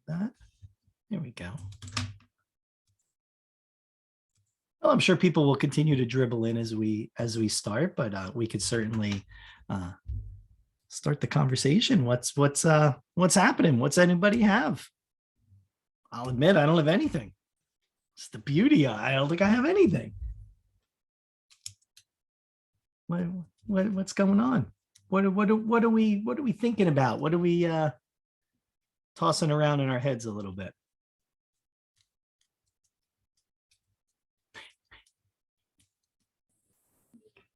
that. There we go. Well, I'm sure people will continue to dribble in as we start, but we could certainly start the conversation. What's happening? What's anybody have? I'll admit I don't have anything. It's the beauty. I don't think I have anything. What's going on? What are we thinking about? What are we tossing around in our heads a little bit?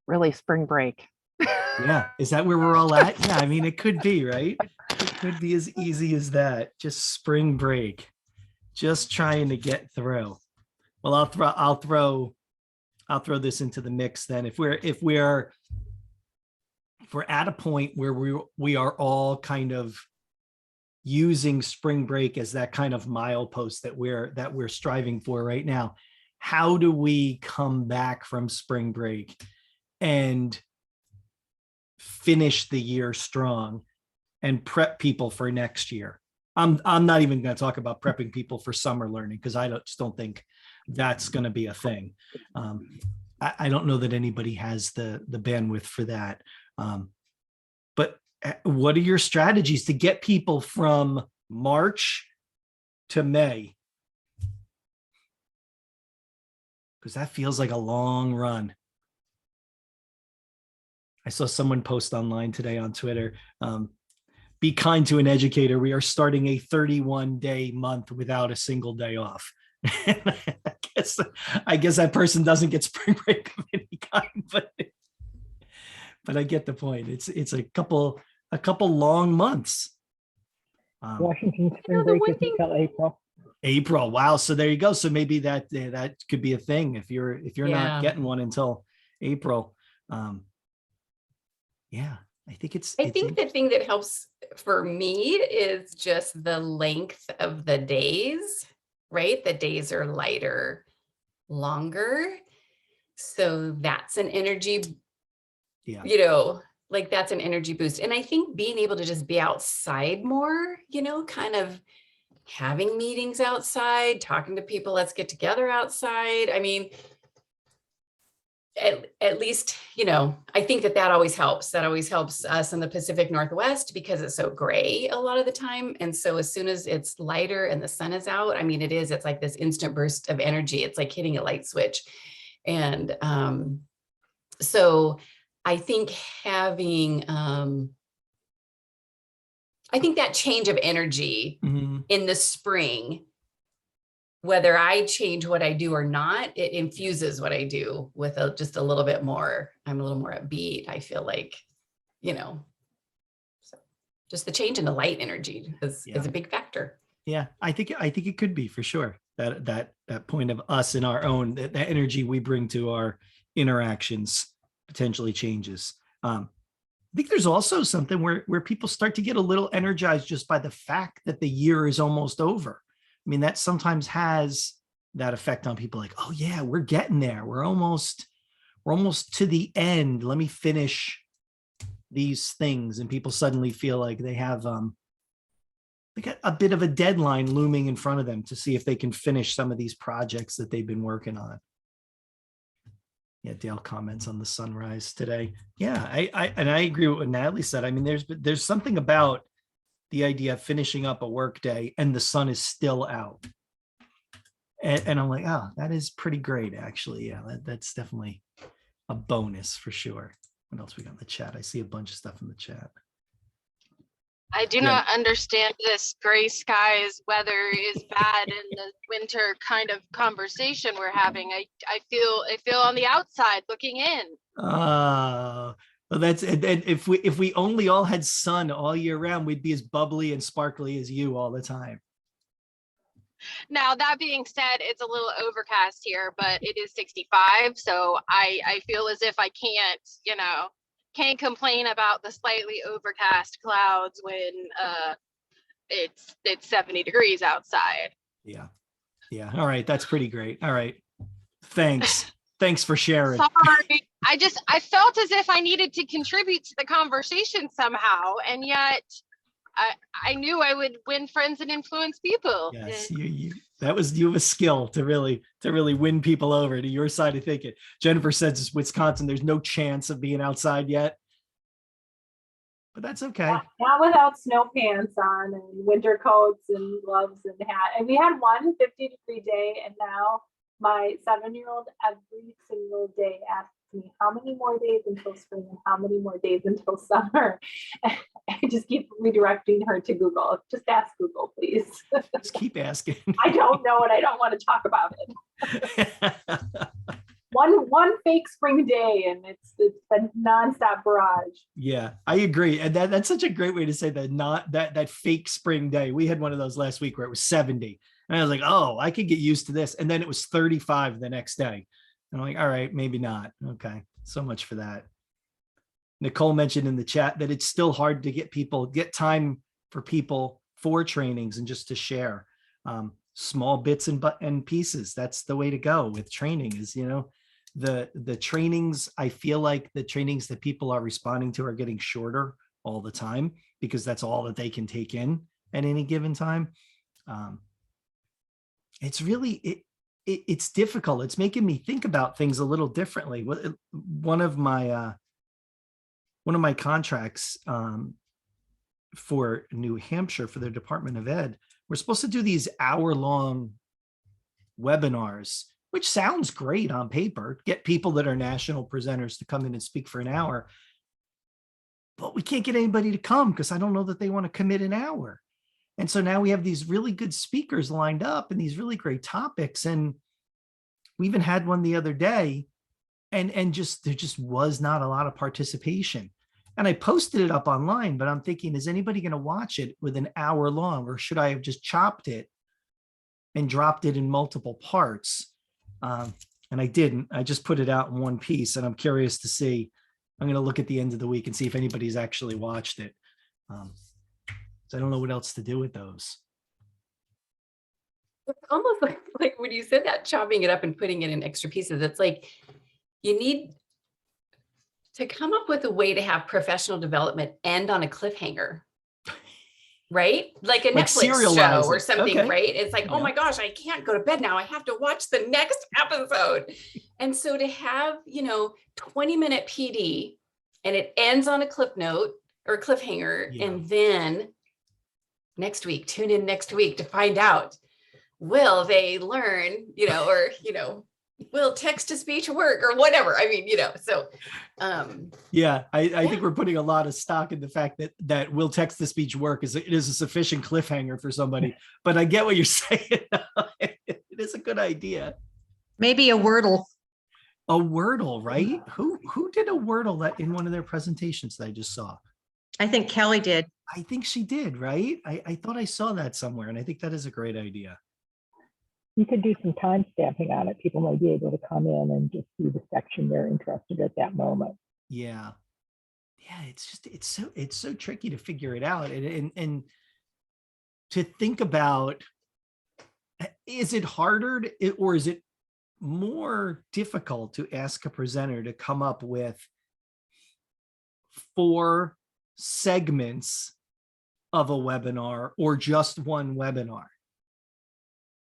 Really, spring break. Yeah, is that where we're all at? Yeah, I mean, it could be, right? It could be as easy as that. Just spring break, just trying to get through. Well, I'll throw this into the mix then. If we're at a point where we are all kind of using spring break as that kind of milepost that we're striving for right now, how do we come back from spring break and finish the year strong and prep people for next year? I'm not even going to talk about prepping people for summer learning because I just don't think that's going to be a thing. I don't know that anybody has the bandwidth for that. But what are your strategies to get people from March to May? Because that feels like a long run. I saw someone post online today on Twitter, be kind to an educator. We are starting a 31-day month without a single day off. I guess that person doesn't get spring break of any kind, but I get the point. It's a couple long months. Washington spring break is until April. April. Wow. So there you go. So maybe that could be a thing if you're not getting one until April. Yeah, I think the thing that helps for me is just the length of the days, right? The days are lighter, longer. So that's an energy, that's an energy boost. And I think being able to just be outside more, kind of having meetings outside, talking to people, let's get together outside. I mean, at least, I think that always helps. That always helps us in the Pacific Northwest because it's so gray a lot of the time. And so as soon as it's lighter and the sun is out, I mean, it's like this instant burst of energy. It's like hitting a light switch. And so I think having, I think that change of energy in the spring, whether I change what I do or not, it infuses what I do with just a little bit more. I'm a little more upbeat. I feel like, so just the change in the light energy is a big factor. Yeah, I think it could be for sure that point of us in our own, that energy we bring to our interactions potentially changes. I think there's also something where people start to get a little energized just by the fact that the year is almost over. I mean, that sometimes has that effect on people like, oh yeah, we're getting there. We're almost to the end. Let me finish these things. And people suddenly feel like they have, they got a bit of a deadline looming in front of them to see if they can finish some of these projects that they've been working on. Yeah, Dale comments on the sunrise today. Yeah, I agree with what Natalie said. I mean, there's something about the idea of finishing up a work day and the sun is still out. And I'm like, oh, that is pretty great, actually. Yeah, that's definitely a bonus for sure. What else we got in the chat? I see a bunch of stuff in the chat. I do not understand this gray skies, weather is bad in the winter kind of conversation we're having. I feel on the outside looking in. Well, that's, and if we only all had sun all year round, we'd be as bubbly and sparkly as you all the time. Now, that being said, it's a little overcast here, but it is 65. So I feel as if I can't complain about the slightly overcast clouds when it's 70 degrees outside. Yeah. All right. That's pretty great. All right. Thanks for sharing. Sorry. I felt as if I needed to contribute to the conversation somehow. And yet I knew I would win friends and influence people. Yes, you that was you have a skill to really win people over to your side of thinking. Jennifer says it's Wisconsin. There's no chance of being outside yet. But that's okay. Not without snow pants on and winter coats and gloves and hat. And we had one 50-degree day, and now my 7-year-old every single day asks me how many more days until spring and how many more days until summer. I just keep redirecting her to Google. Just ask Google, please. Just keep asking. I don't know and I don't want to talk about it. One fake spring day and it's been nonstop barrage. Yeah, I agree. And that's such a great way to say that, not that fake spring day. We had one of those last week where it was 70. And I was like, oh, I could get used to this. And then it was 35 the next day. And I'm like, all right, maybe not. Okay. So much for that. Nicole mentioned in the chat that it's still hard to get time for people for trainings and just to share small bits and pieces. That's the way to go with training is, the trainings. I feel like the trainings that people are responding to are getting shorter all the time because that's all that they can take in at any given time. It's really, it's difficult. It's making me think about things a little differently. One of my contracts for New Hampshire for their Department of Ed, we're supposed to do these hour-long webinars, which sounds great on paper, get people that are national presenters to come in and speak for an hour. But we can't get anybody to come because I don't know that they want to commit an hour. And so now we have these really good speakers lined up and these really great topics. And we even had one the other day and there just was not a lot of participation. And I posted it up online, but I'm thinking, is anybody going to watch it with an hour long, or should I have just chopped it and dropped it in multiple parts? And I didn't. I just put it out in one piece, and I'm curious to see. I'm going to look at the end of the week and see if anybody's actually watched it. So I don't know what else to do with those. It's almost like when you said that, chopping it up and putting it in extra pieces, it's like you need to come up with a way to have professional development end on a cliffhanger, right? Like a Netflix show or something, okay. Right? It's like, oh my gosh, I can't go to bed now. I have to watch the next episode. And so to have, 20-minute PD and it ends on a cliff note or a cliffhanger, and then next week, tune in next week to find out, will they learn, will text to speech work or whatever? I mean, so. Yeah, I think we're putting a lot of stock in the fact that will text to speech work it is a sufficient cliffhanger for somebody, but I get what you're saying. It is a good idea. Maybe a Wordle. A Wordle, right? Who did a Wordle that in one of their presentations that I just saw? I think Kelly did. I think she did, right? I thought I saw that somewhere, and I think that is a great idea. You could do some time stamping on it. People might be able to come in and just see the section they're interested at that moment. Yeah. It's so tricky to figure it out and to think about, is it harder or is it more difficult to ask a presenter to come up with 4 segments of a webinar or just one webinar?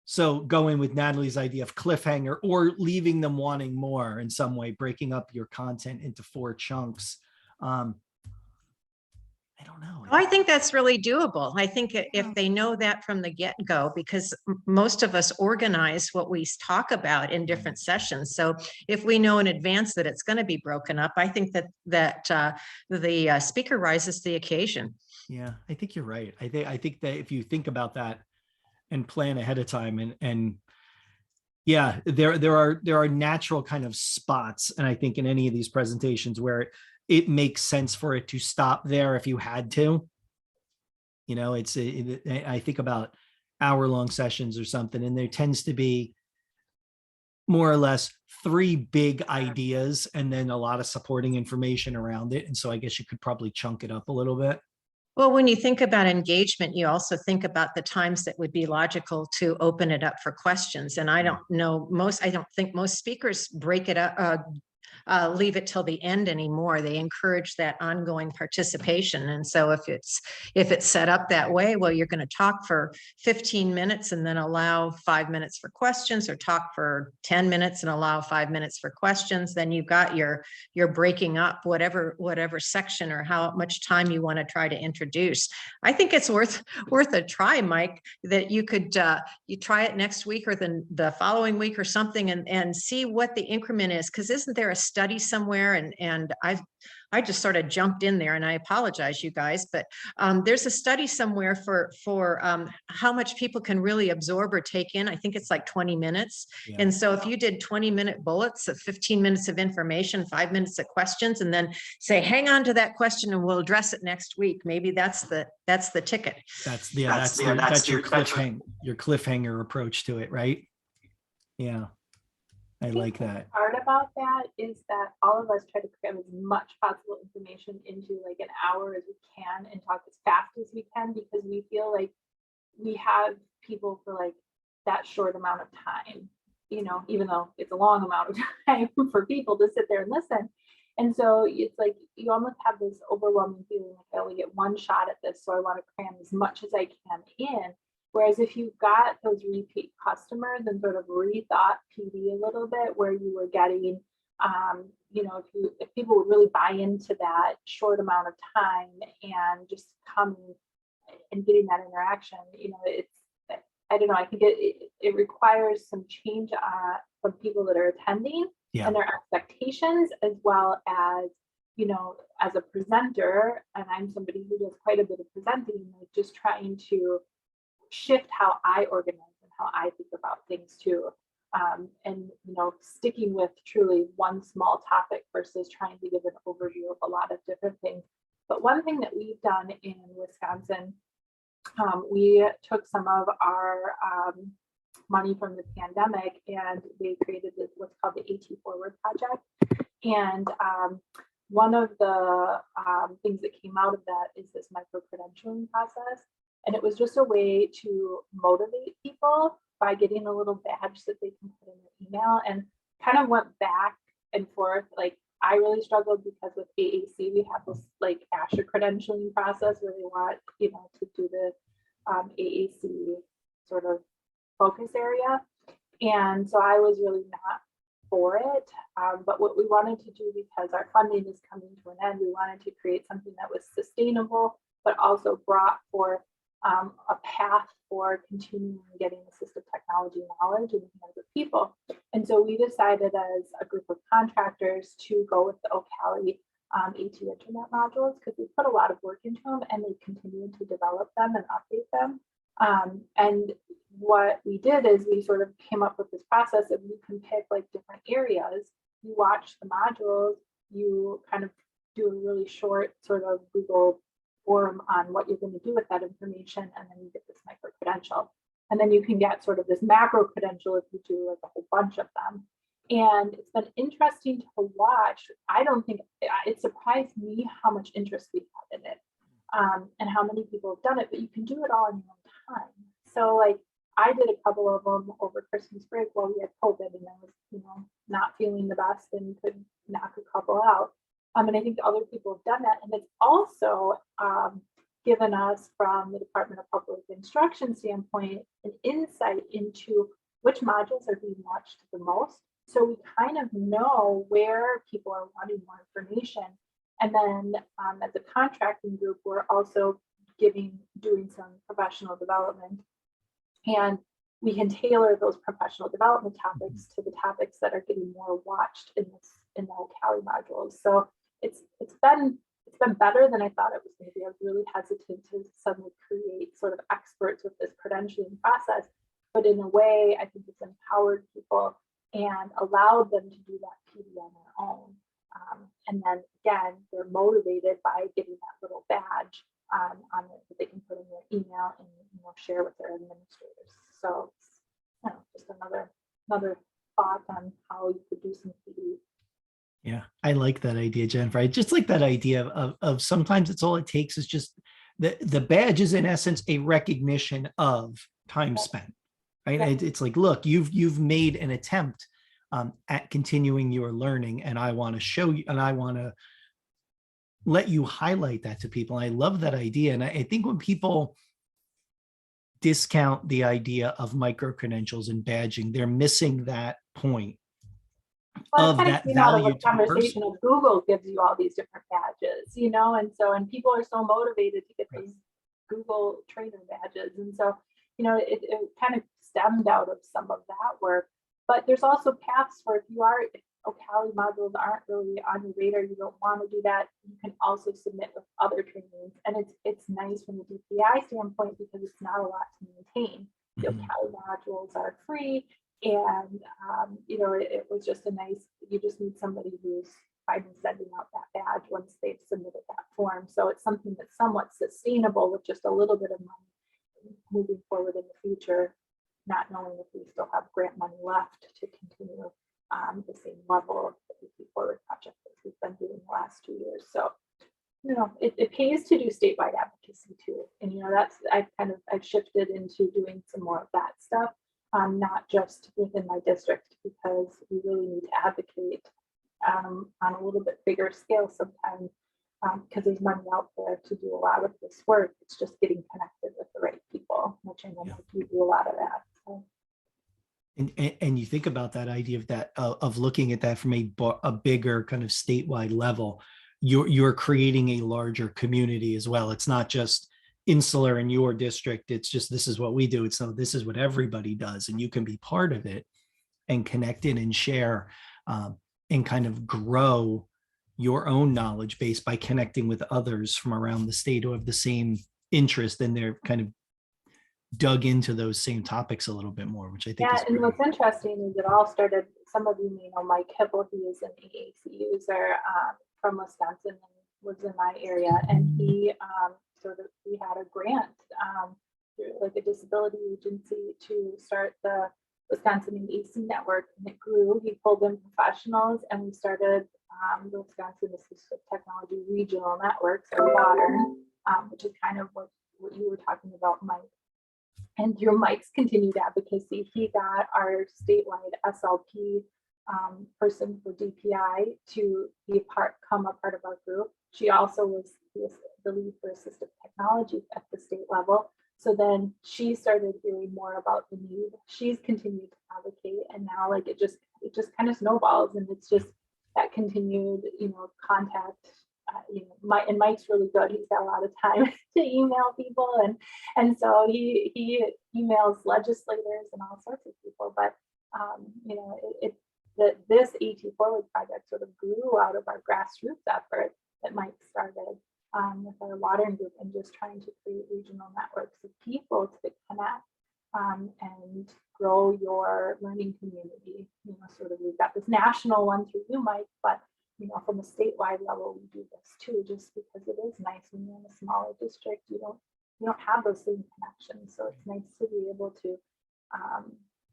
So going with Natalie's idea of cliffhanger or leaving them wanting more in some way, breaking up your content into 4 chunks. I don't know. I think that's really doable. I think if they know that from the get-go, because most of us organize what we talk about in different sessions. So if we know in advance that it's going to be broken up, I think that the speaker rises to the occasion. Yeah, I think you're right. I think that if you think about that and plan ahead of time and yeah, there are natural kind of spots. And I think in any of these presentations where it makes sense for it to stop there if you had to, I think about hour-long sessions or something, and there tends to be more or less 3 big ideas and then a lot of supporting information around it. And so I guess you could probably chunk it up a little bit. Well, when you think about engagement, you also think about the times that would be logical to open it up for questions. And I don't think most speakers break it up, leave it till the end anymore. They encourage that ongoing participation. And so if it's set up that way, well, you're going to talk for 15 minutes and then allow 5 minutes for questions, or talk for 10 minutes and allow 5 minutes for questions, then you've got your breaking up whatever section or how much time you want to try to introduce. I think it's worth a try, Mike, that you could you try it next week or the following week or something, and see what the increment is. Because isn't there a study somewhere? And I just sort of jumped in there, and I apologize, you guys, but there's a study somewhere for how much people can really absorb or take in. I think it's like 20 minutes. Yeah. And so if you did 20-minute bullets of 15 minutes of information, 5 minutes of questions, and then say, hang on to that question and we'll address it next week. Maybe that's the ticket. That's your cliffhanger approach to it, right? Yeah. I like that. Part about that is that all of us try to cram as much possible information into like an hour as we can and talk as fast as we can, because we feel like we have people for like that short amount of time, you know, even though it's a long amount of time for people to sit there and listen. And so it's like you almost have this overwhelming feeling like I only get one shot at this, so I want to cram as much as I can in. Whereas if you got those repeat customers and sort of rethought PD a little bit, where you were getting, you know, if people would really buy into that short amount of time and just coming and getting that interaction, you know, it's, I don't know, I think it requires some change from people that are attending and their expectations, as well as, you know, as a presenter, and I'm somebody who does quite a bit of presenting, like just trying to shift how I organize and how I think about things too. And, you know, sticking with truly one small topic versus trying to give an overview of a lot of different things. But one thing that we've done in Wisconsin, we took some of our money from the pandemic, and they created this, what's called the AT Forward project. And one of the things that came out of that is this micro-credentialing process. And it was just a way to motivate people by getting a little badge that they can put in their email, and kind of went back and forth. Like I really struggled because with AAC, we have this like ASHA credentialing process where they want, you know, to do the AAC sort of focus area. And so I was really not for it. But what we wanted to do, because our funding is coming to an end, we wanted to create something that was sustainable, but also brought forth a path for continuing getting assistive technology knowledge in the hands of people. And so we decided as a group of contractors to go with the Ocali AT internet modules, because we put a lot of work into them and they continued to develop them and update them. And what we did is we sort of came up with this process of you can pick like different areas, you watch the modules, you kind of do a really short sort of Google form on what you're going to do with that information, and then you get this micro credential. And then you can get sort of this macro credential if you do like a whole bunch of them. And it's been interesting to watch. I don't think it surprised me how much interest we had in it, and how many people have done it, but you can do it all in your own time. So like I did a couple of them over Christmas break while we had COVID, and I was, you know, not feeling the best and could knock a couple out. And I think other people have done that. And it's also given us, from the Department of Public Instruction standpoint, an insight into which modules are being watched the most. So we kind of know where people are wanting more information. And then as a contracting group, we're also doing some professional development. And we can tailor those professional development topics to the topics that are getting more watched in the Ocali modules. So it's been better than I thought it was going to be. I was really hesitant to suddenly create sort of experts with this credentialing process, but in a way, I think it's empowered people and allowed them to do that PD on their own. And then again, they're motivated by getting that little badge on it that they can put in their email and, you know, share with their administrators. So, you know, just another thought on how you could do some PD. Yeah, I like that idea, Jennifer. I just like that idea of sometimes it's all it takes is just the badge is in essence a recognition of time spent, right? It's like, look, you've made an attempt at continuing your learning. And I want to show you, and I want to let you highlight that to people. I love that idea. And I think when people discount the idea of micro credentials and badging, they're missing that point Well, of it kind that of came out of value a to the person. conversation of Google gives you all these different badges, you know, and so, and people are so motivated to get those Google trainer badges. And so, you know, it kind of stemmed out of some of that work, but there's also paths where if you are, if Ocali modules aren't really on your radar, you don't want to do that, you can also submit with other trainings. And it's nice from the DPI standpoint because it's not a lot to maintain. The Mhm. Ocali modules are free. And, you know, it was just a nice, you just need somebody who's fine with sending out that badge once they've submitted that form. So it's something that's somewhat sustainable with just a little bit of money moving forward in the future, not knowing if we still have grant money left to continue the same level of the AP Forward project that we've been doing the last 2 years. So, you know, it pays to do statewide advocacy too. And, you know, that's, I've shifted into doing some more of that stuff. Not just within my district, because we really need to advocate on a little bit bigger scale sometimes, because there's money out there to do a lot of this work. It's just getting connected with the right people, which I know Yeah. you do a lot of that. So. And you think about that idea of that of looking at that from a bigger kind of statewide level, you're creating a larger community as well. It's not just insular in your district. It's just, this is what we do. It's so this is what everybody does, and you can be part of it and connect in and share and kind of grow your own knowledge base by connecting with others from around the state who have the same interest, and they're kind of dug into those same topics a little bit more, which I think Yeah, is and great. what's interesting is it all started, some of you may know Mike Hipple, he is an AAC user from Wisconsin and lives in my area, and he we had a grant through like a disability agency to start the Wisconsin AAC network, and it grew. He pulled in professionals, and we started the Wisconsin Assistive Technology Regional Networks, or water, which is kind of what you were talking about, Mike. And through Mike's continued advocacy, he got our statewide SLP person for DPI to become a part of our group. She also was the lead for Assistive Technology at the state level. So then she started hearing more about the need. She's continued to advocate, and now like it just kind of snowballs, and it's just that continued, you know, contact. You know, Mike's really good. He's got a lot of time to email people, and so he emails legislators and all sorts of people. But you know, this AT Forward project sort of grew out of our grassroots effort that Mike started with our watering group, and just trying to create regional networks of people to connect and grow your learning community. You know, sort of we've got this national one through you, Mike, but you know, from a statewide level, we do this too, just because it is nice when you're in a smaller district, you don't have those same connections. So it's nice to be able to,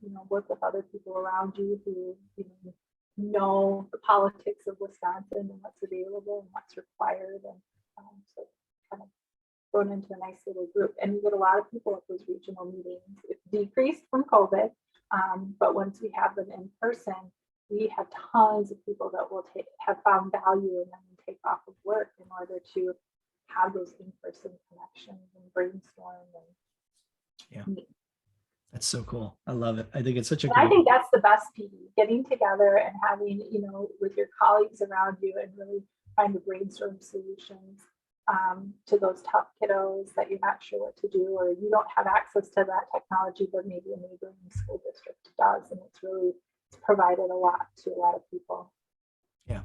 you know, work with other people around you who, you know the politics of Wisconsin and what's available and what's required. And so kind of thrown into a nice little group. And we get a lot of people at those regional meetings. It decreased from COVID, but once we have them in person, we have tons of people that will have found value and then take off of work in order to have those in-person connections and brainstorm. And Yeah, that's so cool. I love it. I think it's such a I great. think that's the best PD, getting together and having, you know, with your colleagues around you and really trying to brainstorm solutions to those tough kiddos that you're not sure what to do, or you don't have access to that technology, but maybe a neighboring school district does. And it's really provided a lot to a lot of people. Yeah.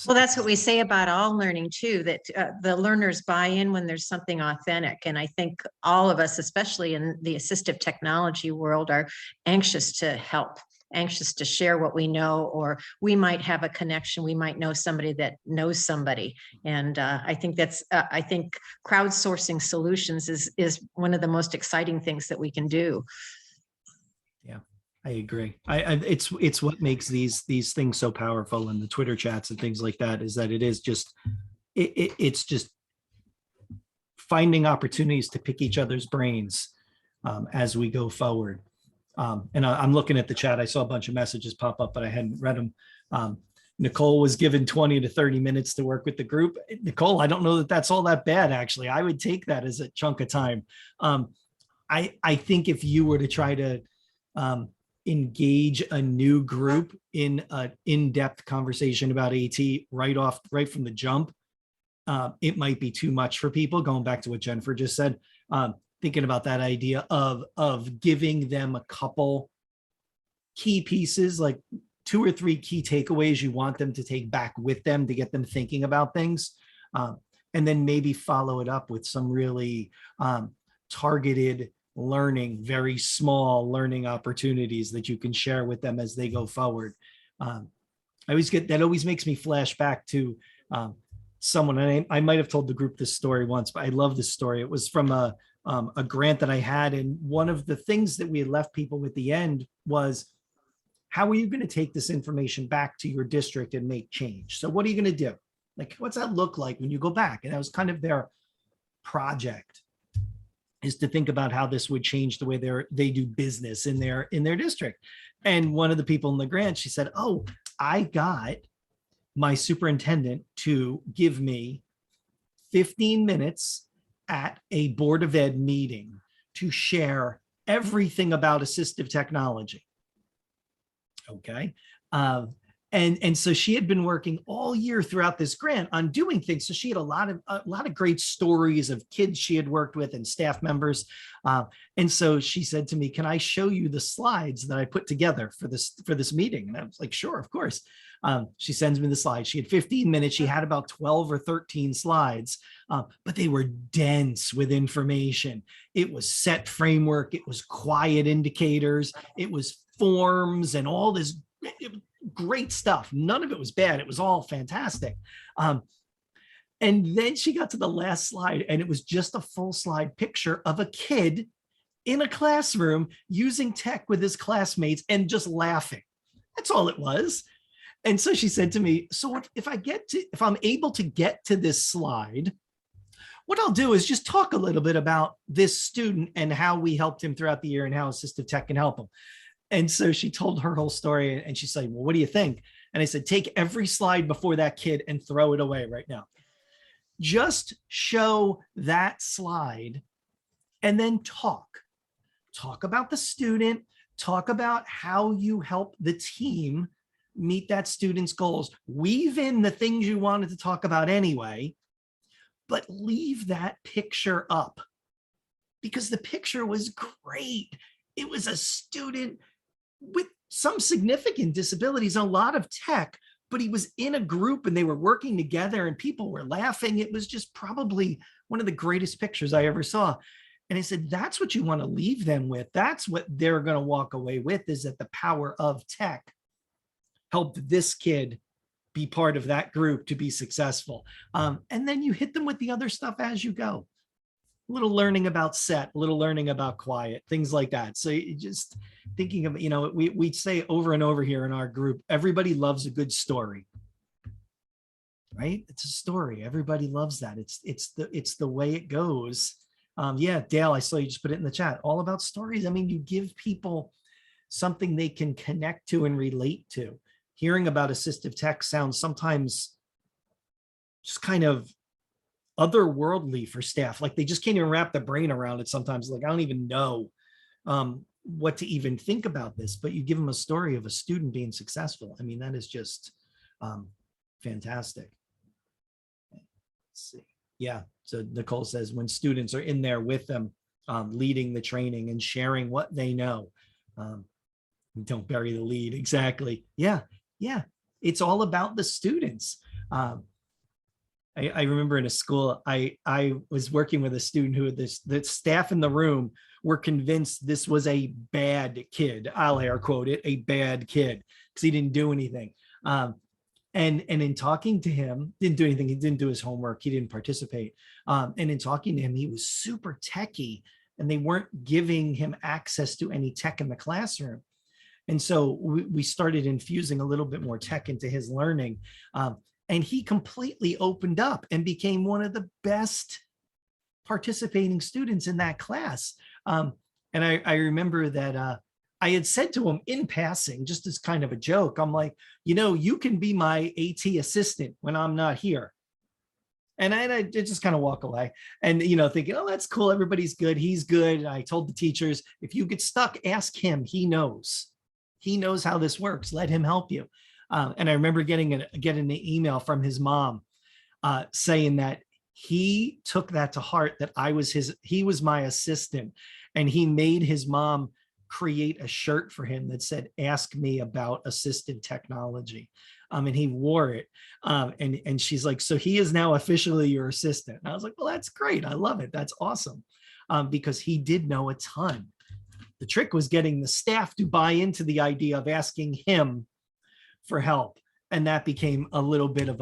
Well, that's what we say about all learning too, that the learners buy in when there's something authentic. And I think all of us, especially in the assistive technology world, are anxious to help, anxious to share what we know, or we might have a connection. We might know somebody that knows somebody. And I think I think crowdsourcing solutions is one of the most exciting things that we can do. Yeah, I agree. It's what makes these things so powerful, and the Twitter chats and things like that, is that it is just it's just finding opportunities to pick each other's brains as we go forward. And I'm looking at the chat. I saw a bunch of messages pop up, but I hadn't read them. Nicole was given 20 to 30 minutes to work with the group. Nicole, I don't know that that's all that bad, actually. I would take that as a chunk of time. I think if you were to try to engage a new group in an in-depth conversation about AT right from the jump, it might be too much for people. Going back to what Jennifer just said, thinking about that idea of giving them a couple key pieces, like 2 or 3 key takeaways you want them to take back with them to get them thinking about things. And then maybe follow it up with some really targeted learning, very small learning opportunities that you can share with them as they go forward. That always makes me flash back to someone, and I might have told the group this story once, but I love this story. It was from a grant that I had. And one of the things that we had left people with the end was, how are you going to take this information back to your district and make change? So what are you going to do? Like, what's that look like when you go back? And that was kind of their project, is to think about how this would change the way they do business in their district. And one of the people in the grant, she said, oh, I got my superintendent to give me 15 minutes at a Board of Ed meeting to share everything about assistive technology. Okay. And so she had been working all year throughout this grant on doing things. So she had a lot of great stories of kids she had worked with and staff members. And so she said to me, can I show you the slides that I put together for this meeting? And I was like, sure, of course. She sends me the slides. She had 15 minutes. She had about 12 or 13 slides, but they were dense with information. It was set framework. It was quiet indicators. It was forms and all this great stuff. None of it was bad. It was all fantastic. And then she got to the last slide, and it was just a full slide picture of a kid in a classroom using tech with his classmates and just laughing. That's all it was. And so she said to me, so if I'm able to get to this slide, what I'll do is just talk a little bit about this student and how we helped him throughout the year and how assistive tech can help him. And so she told her whole story, and she said, well, what do you think? And I said, take every slide before that kid and throw it away right now. Just show that slide and then talk about the student, talk about how you help the team meet that student's goals, weave in the things you wanted to talk about anyway, but leave that picture up, because the picture was great. It was a student with some significant disabilities, a lot of tech, but he was in a group and they were working together and people were laughing. It was just probably one of the greatest pictures I ever saw. And I said, that's what you want to leave them with. That's what they're going to walk away with, is that the power of tech helped this kid be part of that group to be successful. And then you hit them with the other stuff as you go. A little learning about set, a little learning about quiet, things like that. So you just thinking of, we say over and over here in our group, everybody loves a good story, right? It's a story. Everybody loves that. It's the way it goes. Yeah, Dale, I saw you just put it in the chat, all about stories. I mean, you give people something they can connect to and relate to. Hearing about assistive tech sounds sometimes just kind of otherworldly for staff. Like they just can't even wrap their brain around it sometimes. Like, I don't even know what to even think about this, but you give them a story of a student being successful. I mean, that is just fantastic. Let's see. Yeah. So Nicole says when students are in there with them, leading the training and sharing what they know. Don't bury the lead. Exactly. Yeah. Yeah. It's all about the students. I remember in a school, I was working with a student who the staff in the room were convinced this was a bad kid. I'll air quote it, a bad kid, because he didn't do anything. And in talking to him, didn't do anything. He didn't do his homework. He didn't participate. And in talking to him, he was super techie, and they weren't giving him access to any tech in the classroom. And so we started infusing a little bit more tech into his learning. And he completely opened up and became one of the best participating students in that class. And I remember that I had said to him in passing, just as kind of a joke, I'm like, you can be my AT assistant when I'm not here. And I just kind of walk away and, thinking, oh, that's cool. Everybody's good. He's good. And I told the teachers, if you get stuck, ask him. He knows how this works. Let him help you. And I remember getting an email from his mom saying that he took that to heart, that he was my assistant, and he made his mom create a shirt for him that said, ask me about assistive technology. And he wore it. And she's like, so he is now officially your assistant. And I was like, well, that's great. I love it. That's awesome. Because he did know a ton. The trick was getting the staff to buy into the idea of asking him for help. And that became a little bit of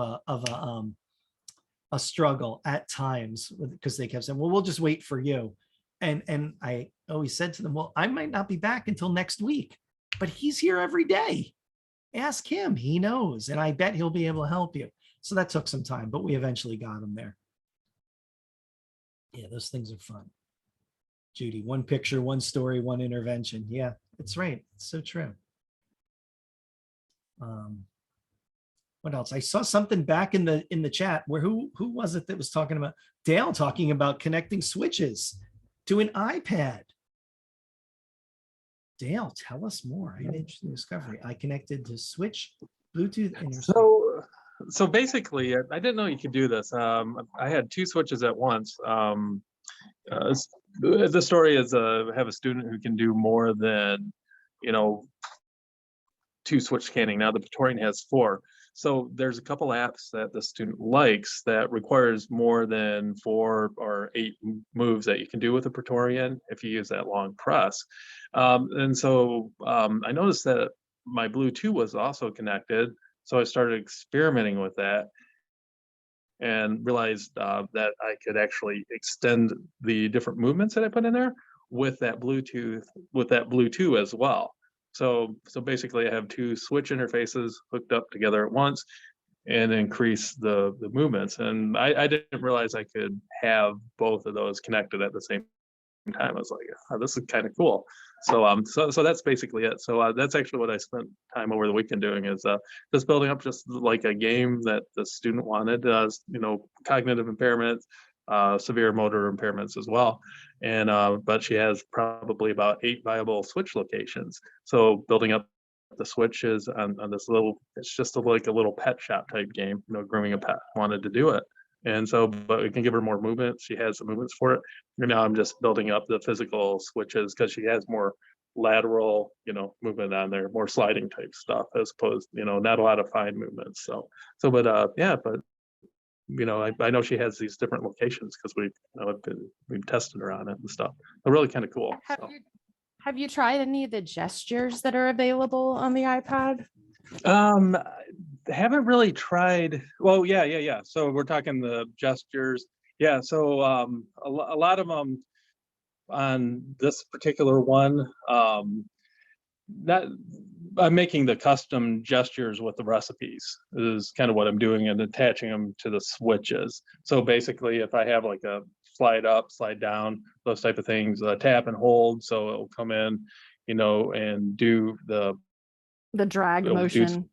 a struggle at times, because they kept saying, well, we'll just wait for you. And I always said to them, well, I might not be back until next week, but he's here every day. Ask him, he knows, and I bet he'll be able to help you. So that took some time, but we eventually got him there. Yeah, those things are fun. Judy, one picture, one story, one intervention. Yeah, that's right. It's so true. What else? I saw something back in the chat where who was it that was talking about Dale talking about connecting switches to an iPad. Dale, tell us more. I had an interesting discovery. I connected to switch Bluetooth interface. So basically, I didn't know you could do this. I had two switches at once. The story is I have a student who can do more than, two switch scanning. Now the Praetorian has 4. So there's a couple apps that the student likes that requires more than 4 or 8 moves that you can do with a Praetorian if you use that long press. And so I noticed that my Bluetooth was also connected. So I started experimenting with that and realized that I could actually extend the different movements that I put in there with that Bluetooth as well. So basically I have 2 switch interfaces hooked up together at once and increase the movements. And I didn't realize I could have both of those connected at the same time. I was like, oh, this is kind of cool. So that's basically it. So that's actually what I spent time over the weekend doing, is just building up just like a game that the student wanted, cognitive impairments, severe motor impairments as well. And but she has probably about 8 viable switch locations. So building up the switches on this it's just like a little pet shop type game, grooming a pet, wanted to do it. And so, but we can give her more movement. She has the movements for it. And now I'm just building up the physical switches because she has more lateral, movement on there, more sliding type stuff, as opposed, not a lot of fine movements. But I know she has these different locations because we've tested her on it and stuff. They're really kind of cool. Have you tried any of the gestures that are available on the iPad? Haven't really tried. Well, yeah. So we're talking the gestures. Yeah. So a lot of them on this particular one, that I'm making the custom gestures with the recipes is kind of what I'm doing, and attaching them to the switches. So basically, if I have like a slide up, slide down, those type of things, tap and hold, so it will come in, and do the drag motion.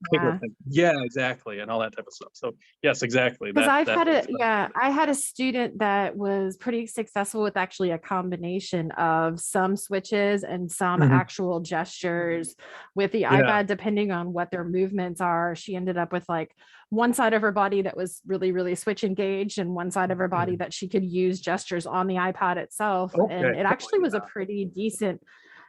Yeah, exactly, and all that type of stuff. So yes, exactly. Because I had a student that was pretty successful with actually a combination of some switches and some actual gestures with the iPad, depending on what their movements are. She ended up with like one side of her body that was really, really switch engaged, and one side of her body that she could use gestures on the iPad itself. Okay. And it actually was a pretty decent,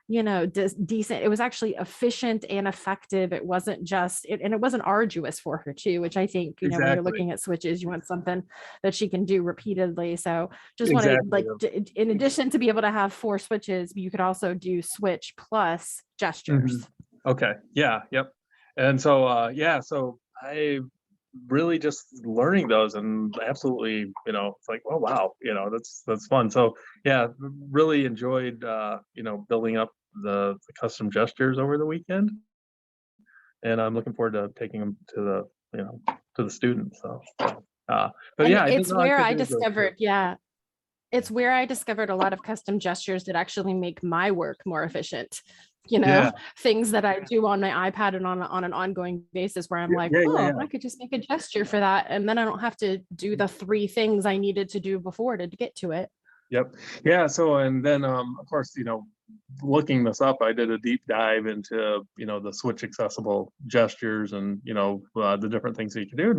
decent. It was actually efficient and effective. It wasn't just, and it wasn't arduous for her too, which I think, when you're looking at switches, you want something that she can do repeatedly. So just want to in addition to be able to have 4 switches, you could also do switch plus gestures. Okay. Yeah. Yep. And so, so I really just learning those, and absolutely, it's like, oh, wow, that's fun. So yeah, really enjoyed, building up the custom gestures over the weekend, and I'm looking forward to taking them to the students. So, but it's where I discovered, it's where I discovered a lot of custom gestures that actually make my work more efficient. Yeah. things that I do on my iPad and on an ongoing basis where I'm Yeah, like, yeah, oh, yeah. I could just make a gesture for that. And then I don't have to do the 3 things I needed to do before to get to it. Yep. Yeah. So, and then, of course, looking this up, I did a deep dive into, the switch accessible gestures and, the different things that you can do.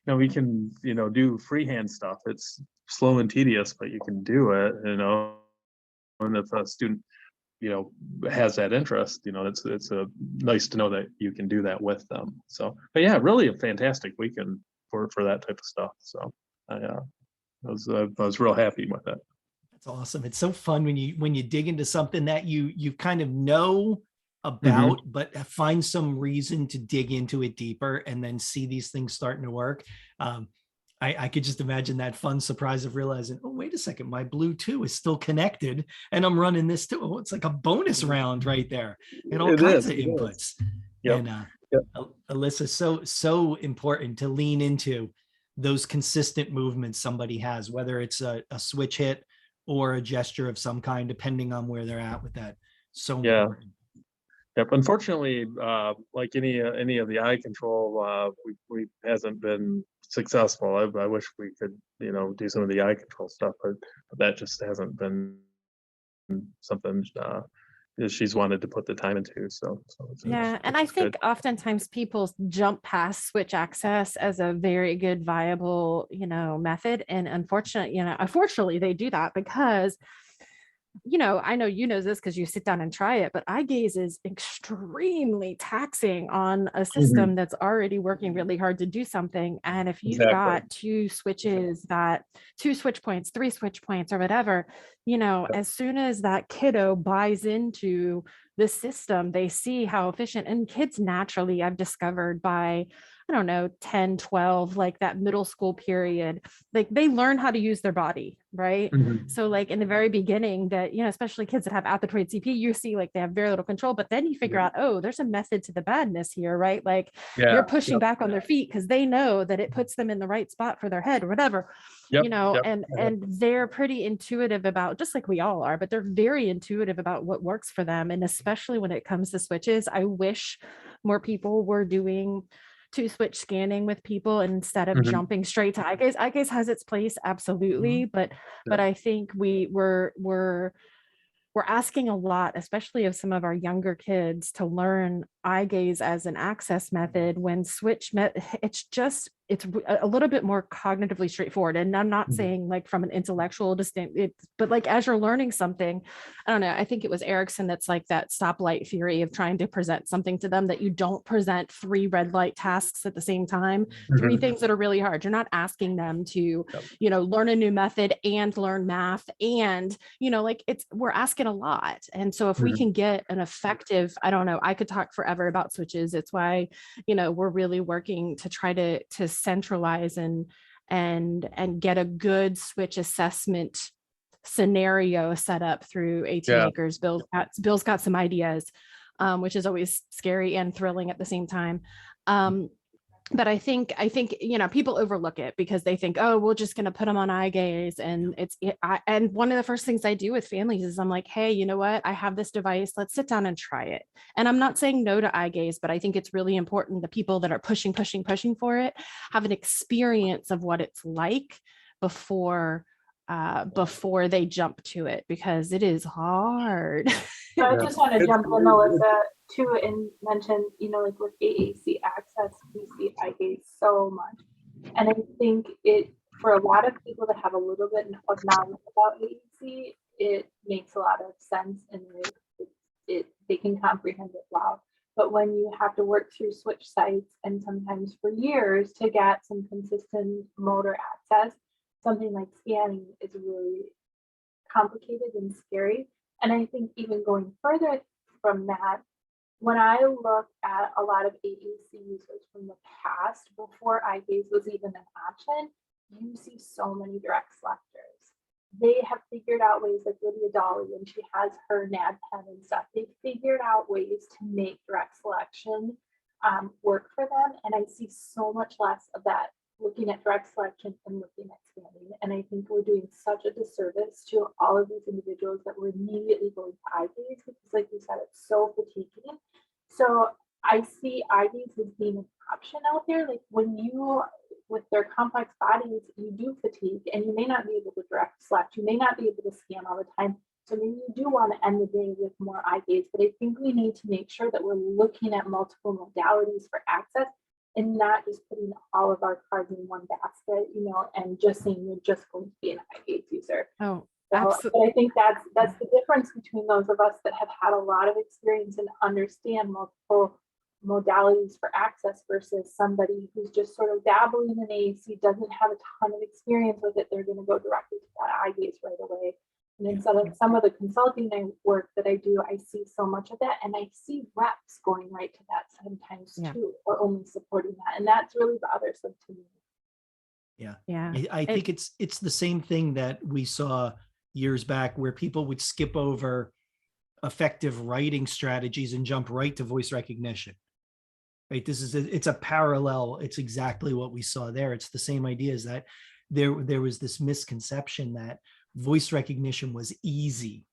And, we can, do freehand stuff. It's slow and tedious, but you can do it, and if a student, has that interest, it's a nice to know that you can do that with them. So, but yeah, really a fantastic weekend for that type of stuff. So I was real happy with it. That's awesome. It's so fun when you dig into something that you kind of know Mm-hmm. about, but find some reason to dig into it deeper and then see these things starting to work. I could just imagine that fun surprise of realizing, oh, wait a second, my Bluetooth is still connected and I'm running this too. Oh, it's like a bonus round right there and all It kinds is, of it is. inputs. Yep. And Yep. Alyssa, so important to lean into those consistent movements somebody has, whether it's a switch hit or a gesture of some kind, depending on where they're at with that. So Yeah. important. Yep. Unfortunately, like any of the eye control, we hasn't been successful. I wish we could, do some of the eye control stuff, but that just hasn't been something that she's wanted to put the time into. So Yeah, and I think oftentimes people jump past switch access as a very good viable, method. And unfortunately they do that because I know this because you sit down and try it, but eye gaze is extremely taxing on a system that's already working really hard to do something. And if you've got 2 switch points, 3 switch points or whatever, as soon as that kiddo buys into the system, they see how efficient, and kids naturally, I've discovered by, I don't know, 10, 12, like that middle school period, like they learn how to use their body, right? So like in the very beginning that, especially kids that have athetoid CP, you see like they have very little control, but then you figure out, oh, there's a method to the madness here, right? Like they're pushing back on their feet because they know that it puts them in the right spot for their head or whatever, and they're pretty intuitive about, just like we all are, but they're very intuitive about what works for them. And especially when it comes to switches, I wish more people were doing 2 switch scanning with people instead of jumping straight to eye gaze. Eye gaze has its place, absolutely, but I think we're asking a lot, especially of some of our younger kids, to learn eye gaze as an access method when it's a little bit more cognitively straightforward. And I'm not saying like from an intellectual but like as you're learning something, I don't know, I think it was Erickson that's like that stoplight theory of trying to present something to them, that you don't present 3 red light tasks at the same time, 3 things that are really hard. You're not asking them to, learn a new method and learn math and, we're asking a lot. And so if we can get an effective, I don't know, I could talk forever about switches. It's why, we're really working to try to centralize and get a good switch assessment scenario set up through AT Makers. Bill's got some ideas, which is always scary and thrilling at the same time. But I think, people overlook it because they think, oh, we're just going to put them on eye gaze. And and one of the first things I do with families is I'm like, hey, you know what? I have this device. Let's sit down and try it. And I'm not saying no to eye gaze, but I think it's really important the people that are pushing for it have an experience of what it's like before they jump to it, because it is hard. So I just want to jump in, Melissa, too, and mention, like with AAC access, we see eye gaze so much. And I think for a lot of people that have a little bit of knowledge about AAC, it makes a lot of sense and they can comprehend it well. But when you have to work through switch sites and sometimes for years to get some consistent motor access, something like scanning is really complicated and scary. And I think even going further from that, when I look at a lot of AAC users from the past, before eye gaze was even an option, you see so many direct selectors. They have figured out ways, like Lydia Dolly, when she has her NAD pen and stuff, they figured out ways to make direct selection work for them. And I see so much less of that looking at direct selection and looking at scanning. And I think we're doing such a disservice to all of these individuals that we're immediately going to eye gaze, because like you said, it's so fatiguing. So I see eye gaze as being an option out there. Like when you, with their complex bodies, you do fatigue and you may not be able to direct select, you may not be able to scan all the time. So maybe you do want to end the day with more eye gaze, but I think we need to make sure that we're looking at multiple modalities for access and not just putting all of our cards in one basket, you know, and just saying you're just going to be an eye gaze user. Oh, So, absolutely. but I think that's the difference between those of us that have had a lot of experience and understand multiple modalities for access versus somebody who's just sort of dabbling in AC, doesn't have a ton of experience with it. They're going to go directly to that eye gaze right away. And then some of the consulting work that I do, I see so much of that, and I see reps going right to that sometimes too, or only supporting that, and that's really bothersome to me. Yeah. I think it's the same thing that we saw years back, where people would skip over effective writing strategies and jump right to voice recognition. Right? It's a parallel. It's exactly what we saw there. It's the same idea, is that there was this misconception that voice recognition was easy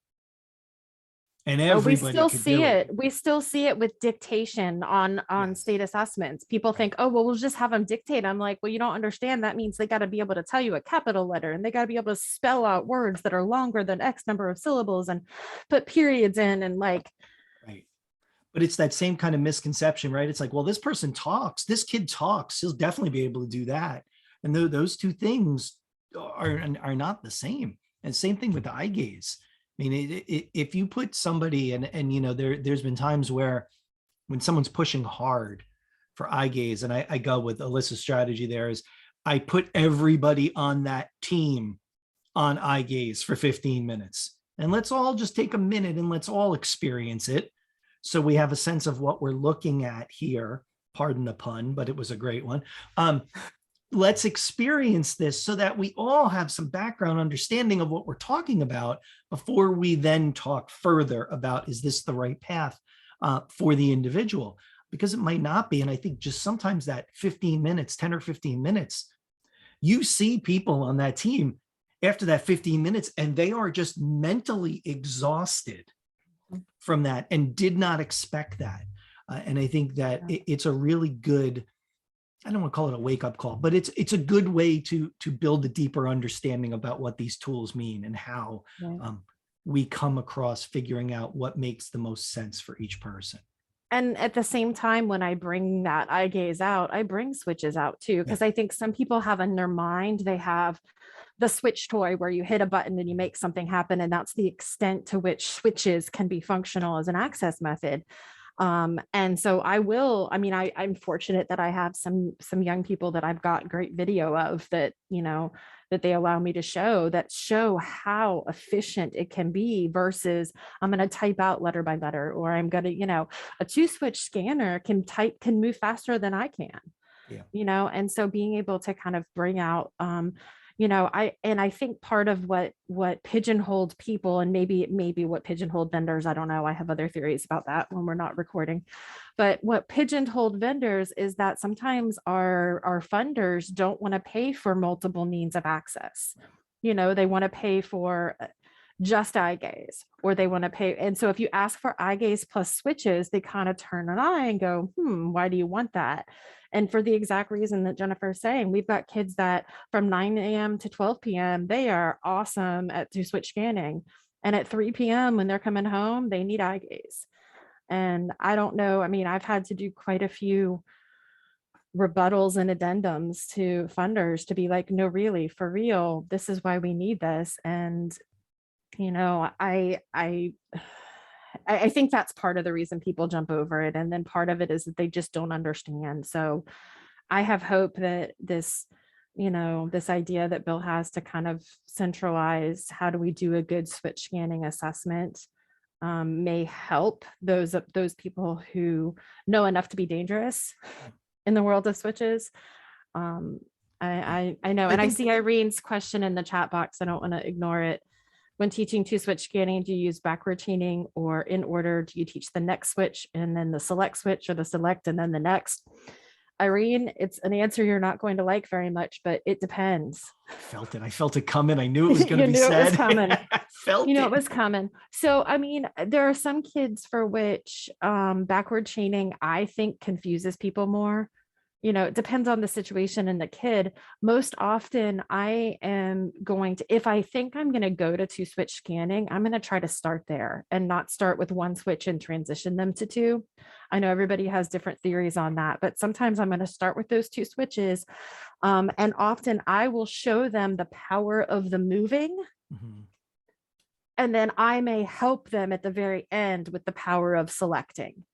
and everybody we still could see do it. We still see it with dictation on Yes. state assessments. People think, oh, well, we'll just have them dictate. I'm like, well, you don't understand. That means they got to be able to tell you a capital letter, and they got to be able to spell out words that are longer than X number of syllables and put periods in, and like, Right. But it's that same kind of misconception, right? It's like, well, this person talks, this kid talks, he'll definitely be able to do that. And those two things are not the same. And same thing with the eye gaze. I mean, if you put somebody, and you know, there's been times where when someone's pushing hard for eye gaze, and I go with Alyssa's strategy there, is I put everybody on that team on eye gaze for 15 minutes. And let's all just take a minute and let's all experience it, so we have a sense of what we're looking at here. Pardon the pun, but it was a great one. Let's experience this so that we all have some background understanding of what we're talking about before we then talk further about, is this the right path for the individual? Because it might not be. And I think just sometimes that 15 minutes, 10 or 15 minutes, you see people on that team after that 15 minutes, and they are just mentally exhausted from that and did not expect that. And I think that it's a really good, I don't want to call it a wake-up call, but it's a good way to build a deeper understanding about what these tools mean and how we come across figuring out what makes the most sense for each person. and at the same time, when I bring that eye gaze out, I bring switches out too, because I think some people have in their mind, they have the switch toy where you hit a button and you make something happen, and that's the extent to which switches can be functional as an access method. And so I'm fortunate that I have some young people that I've got great video of that, you know, that they allow me to show how efficient it can be versus I'm going to type out letter by letter, or I'm going to, you know, a 2-switch scanner can move faster than I can, you know? And so being able to kind of bring out, you know, I think part of what pigeonholed people, and maybe what pigeonholed vendors, I don't know, I have other theories about that when we're not recording, but what pigeonholed vendors is that sometimes our funders don't want to pay for multiple means of access. You know, they want to pay for just eye gaze, or they want to pay. And so if you ask for eye gaze plus switches, they kind of turn an eye and go, why do you want that? And for the exact reason that Jennifer's saying, we've got kids that from 9 a.m. to 12 p.m., they are awesome at 2-switch scanning. And at 3 p.m. when they're coming home, they need eye gaze. And I don't know, I mean, I've had to do quite a few rebuttals and addendums to funders to be like, no, really, for real, this is why we need this. And, you know, I think that's part of the reason people jump over it. And then part of it is that they just don't understand. So I have hope that this, you know, this idea that Bill has to kind of centralize how do we do a good switch scanning assessment may help those people who know enough to be dangerous in the world of switches. I know, and I see Irene's question in the chat box. I don't want to ignore it. When teaching 2-switch scanning, do you use backward chaining, or in order? Do you teach the next switch and then the select switch, or the select and then the next? Irene, it's an answer you're not going to like very much, but it depends. I felt it. I felt it coming. I knew it was going to You be knew it was said. coming. I felt You know, it. it was coming. So, I mean, there are some kids for which backward chaining, I think, confuses people more. You know, it depends on the situation and the kid. Most often, I am going to, if I think I'm going to go to 2-switch scanning, I'm going to try to start there and not start with 1 switch and transition them to 2. I know everybody has different theories on that, but sometimes I'm going to start with those 2 switches. And often I will show them the power of the moving. Mhm. And then I may help them at the very end with the power of selecting.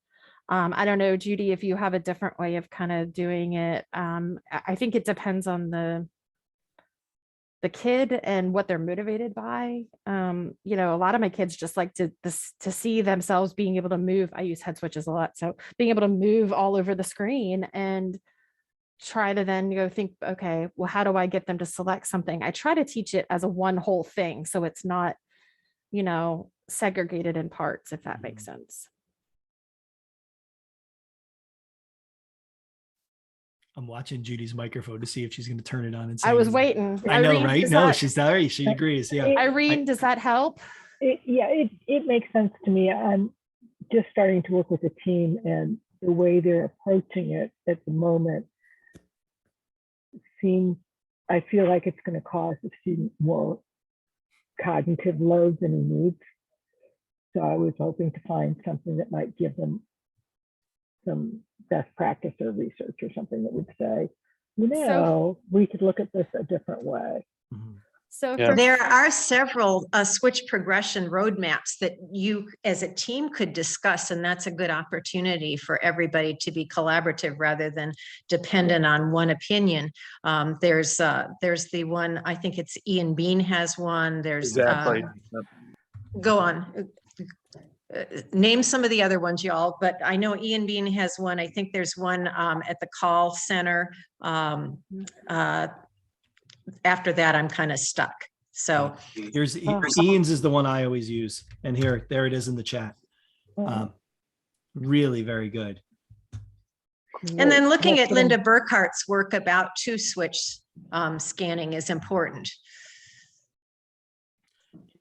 I don't know, Judy, if you have a different way of kind of doing it. I think it depends on the kid and what they're motivated by. You know, a lot of my kids just like to see themselves being able to move. I use head switches a lot. So being able to move all over the screen and try to then go think, okay, well, how do I get them to select something? I try to teach it as a one whole thing. So it's not, you know, segregated in parts, if that makes sense. I'm watching Judy's microphone to see if she's going to turn it on and say I was anything. waiting. I know, Irene, right? does No, that- she's not right. She agrees. Yeah. Irene, does that help? It makes sense to me. I'm just starting to work with a team, and the way they're approaching it at the moment seems, I feel like it's going to cause the student more cognitive load than he needs. So I was hoping to find something that might give them some best practice or research or something that would say, you know, we could look at this a different way. Mhm. So Yeah. There are several switch progression roadmaps that you as a team could discuss, and that's a good opportunity for everybody to be collaborative rather than dependent on one opinion. There's the one, I think it's Ian Bean has one. There's Exactly. Yep. go on. Name some of the other ones, y'all, but I know Ian Bean has one. I think there's one at the call center. After that, I'm kind of stuck. So Here's Ian's is the one I always use. And there it is in the chat. Really very good. and then looking at Linda Burkhart's work about 2-switch scanning is important.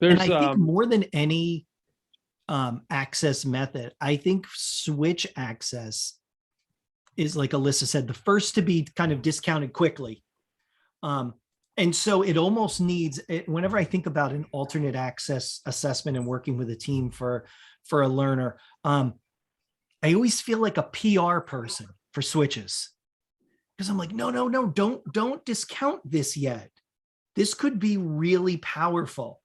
And There's I think more than any access method, I think switch access is, like Alyssa said, the first to be kind of discounted quickly. And so it almost needs, whenever I think about an alternate access assessment and working with a team for a learner, I always feel like a PR person for switches, because I'm like, no, don't discount this yet. This could be really powerful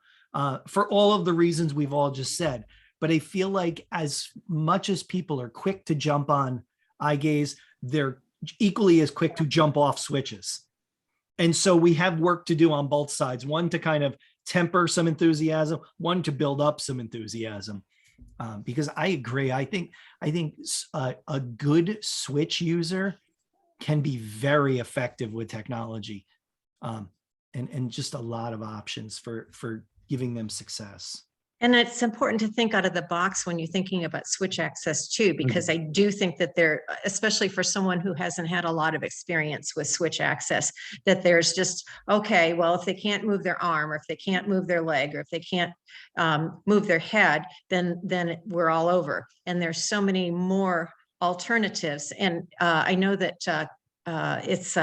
for all of the reasons we've all just said. But I feel like as much as people are quick to jump on eye gaze, they're equally as quick to jump off switches. And so we have work to do on both sides, one to kind of temper some enthusiasm, one to build up some enthusiasm. Because I agree, I think a good switch user can be very effective with technology, and just a lot of options for giving them success. And it's important to think out of the box when you're thinking about switch access too, because I do think that there, especially for someone who hasn't had a lot of experience with switch access, that there's just, okay, well, if they can't move their arm, or if they can't move their leg, or if they can't move their head, then we're all over. And there's so many more alternatives. And I know that it's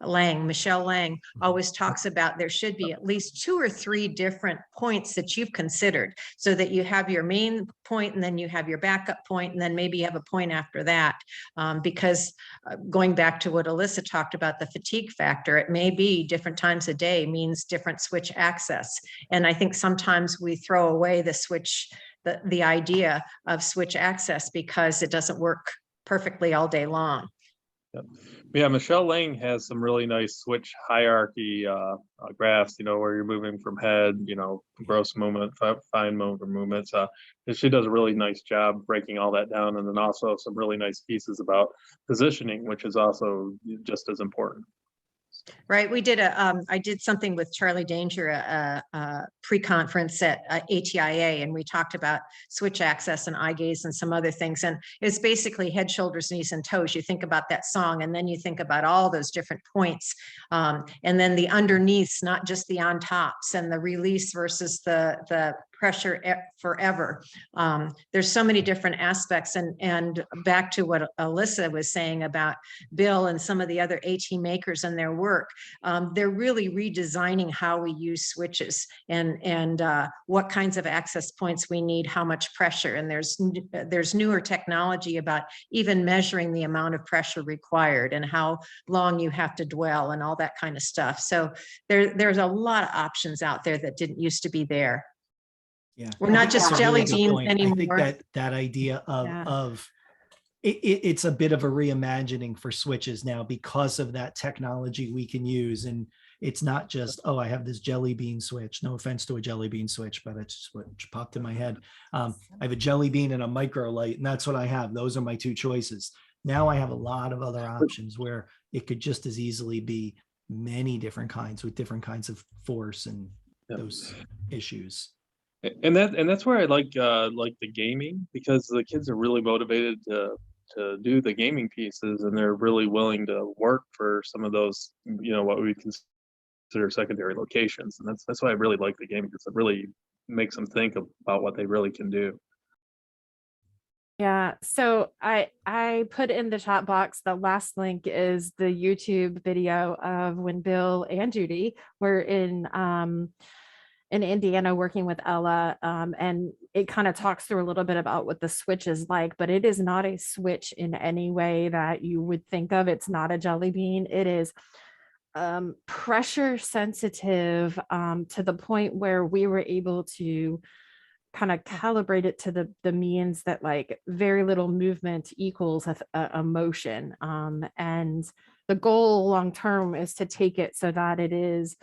Michelle Lang always talks about there should be at least 2 or 3 different points that you've considered, so that you have your main point and then you have your backup point, and then maybe you have a point after that. Because going back to what Alyssa talked about, the fatigue factor, it may be different times a day means different switch access. And I think sometimes we throw away the idea of switch access because it doesn't work perfectly all day long. Yep. Yeah, Michelle Lang has some really nice switch hierarchy graphs, where you're moving from head, gross movement, fine motor movements. And she does a really nice job breaking all that down. And then also some really nice pieces about positioning, which is also just as important. Right. We did I did something with Charlie Danger, a pre-conference at ATIA, and we talked about switch access and eye gaze and some other things. And it's basically head, shoulders, knees, and toes. You think about that song, and then you think about all those different points. And then the underneaths, not just the on tops, and the release versus the pressure forever. There's so many different aspects. And back to what Alyssa was saying about Bill and some of the other AT makers and their work, they're really redesigning how we use switches and what kinds of access points we need, how much pressure. And there's newer technology about even measuring the amount of pressure required and how long you have to dwell and all that kind of stuff. So there's a lot of options out there that didn't used to be there. Yeah, We're I not think just that's a really jelly good beans point. I think anymore. that idea Yeah. of it's a bit of a reimagining for switches now because of that technology we can use. And it's not just, oh, I have this jelly bean switch. No offense to a jelly bean switch, but it's just what popped in my head. I have a jelly bean and a micro light, and that's what I have. Those are my two choices. Now I have a lot of other options where it could just as easily be many different kinds with different kinds of force and those issues. And that's where I like the gaming, because the kids are really motivated to do the gaming pieces, and they're really willing to work for some of those, what we consider secondary locations. And that's why I really like the gaming, because it really makes them think about what they really can do. Yeah, so I put in the chat box, the last link is the YouTube video of when Bill and Judy were in Indiana working with Ella, and it kind of talks through a little bit about what the switch is like, but it is not a switch in any way that you would think of. It's not a jelly bean. It is pressure sensitive to the point where we were able to kind of calibrate it to the means that like very little movement equals a motion. And the goal long term is to take it so that it is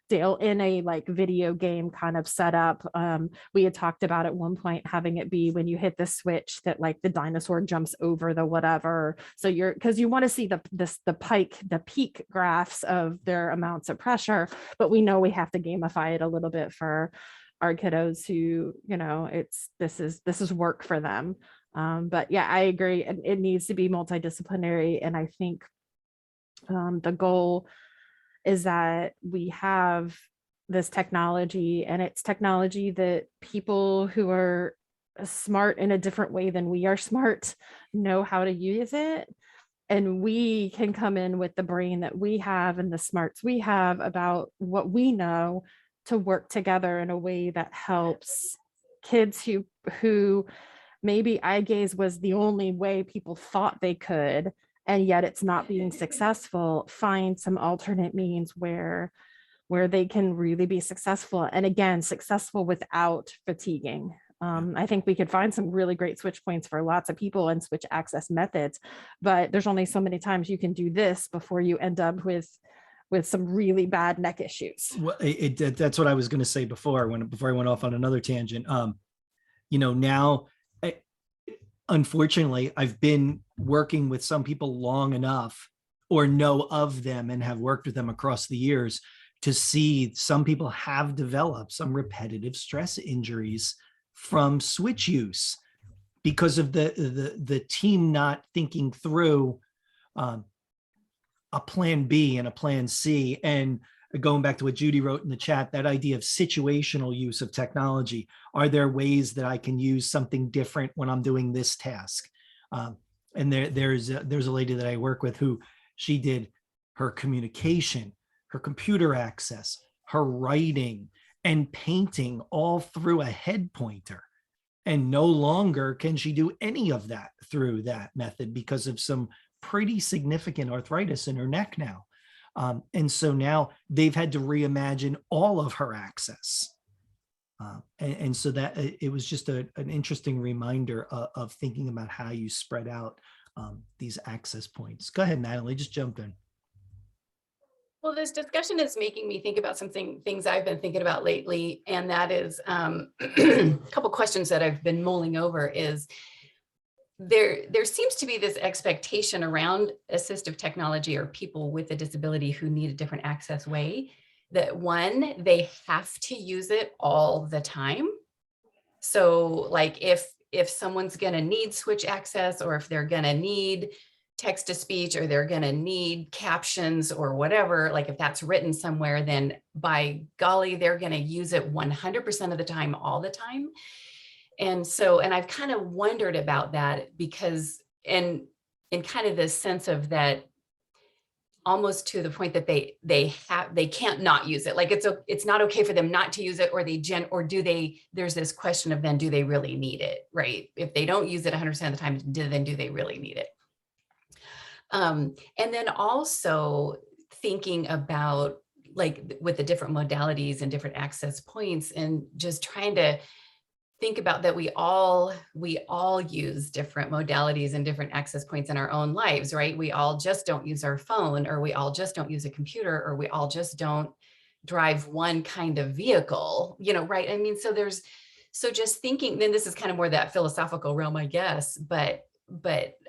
still in a like video game kind of setup. We had talked about at one point having it be when you hit the switch that like the dinosaur jumps over the whatever. So because you want to see the peak graphs of their amounts of pressure, but we know we have to gamify it a little bit for our kiddos who, this is work for them. But yeah, I agree. It needs to be multidisciplinary. And I think the goal is that we have this technology, and it's technology that people who are smart in a different way than we are smart know how to use it. And we can come in with the brain that we have and the smarts we have about what we know to work together in a way that helps kids who maybe eye gaze was the only way people thought they could, and yet it's not being successful, find some alternate means where they can really be successful. And again, successful without fatiguing. I think we could find some really great switch points for lots of people and switch access methods, but there's only so many times you can do this before you end up with some really bad neck issues. Well, that's what I was going to say before I went off on another tangent. Now, unfortunately, I've been working with some people long enough or know of them and have worked with them across the years to see some people have developed some repetitive stress injuries from switch use because of the team not thinking through a plan B and a plan C. And going back to what Judy wrote in the chat, that idea of situational use of technology. Are there ways that I can use something different when I'm doing this task? And there's a lady that I work with who she did her communication, her computer access, her writing, and painting all through a head pointer. And no longer can she do any of that through that method because of some pretty significant arthritis in her neck now. And so now they've had to reimagine all of her access. And so that it was just an interesting reminder of thinking about how you spread out these access points. Go ahead, Natalie, just jump in. Well, this discussion is making me think about things I've been thinking about lately, and that is a couple questions that I've been mulling over is, there seems to be this expectation around assistive technology or people with a disability who need a different access way, that one, they have to use it all the time. So like if someone's going to need switch access, or if they're going to need text to speech, or they're going to need captions or whatever, like if that's written somewhere, then by golly, they're going to use it 100% of the time, all the time. And so, and I've kind of wondered about that, because in kind of this sense of that, almost to the point that they can't not use it. Like it's not okay for them not to use it, or there's this question of then, do they really need it, right? If they don't use it 100% of the time, then do they really need it? And then also thinking about like with the different modalities and different access points, and just trying to think about that we all use different modalities and different access points in our own lives, right? We all just don't use our phone, or we all just don't use a computer, or we all just don't drive one kind of vehicle, right? I mean, so just thinking, then this is kind of more that philosophical realm, I guess, but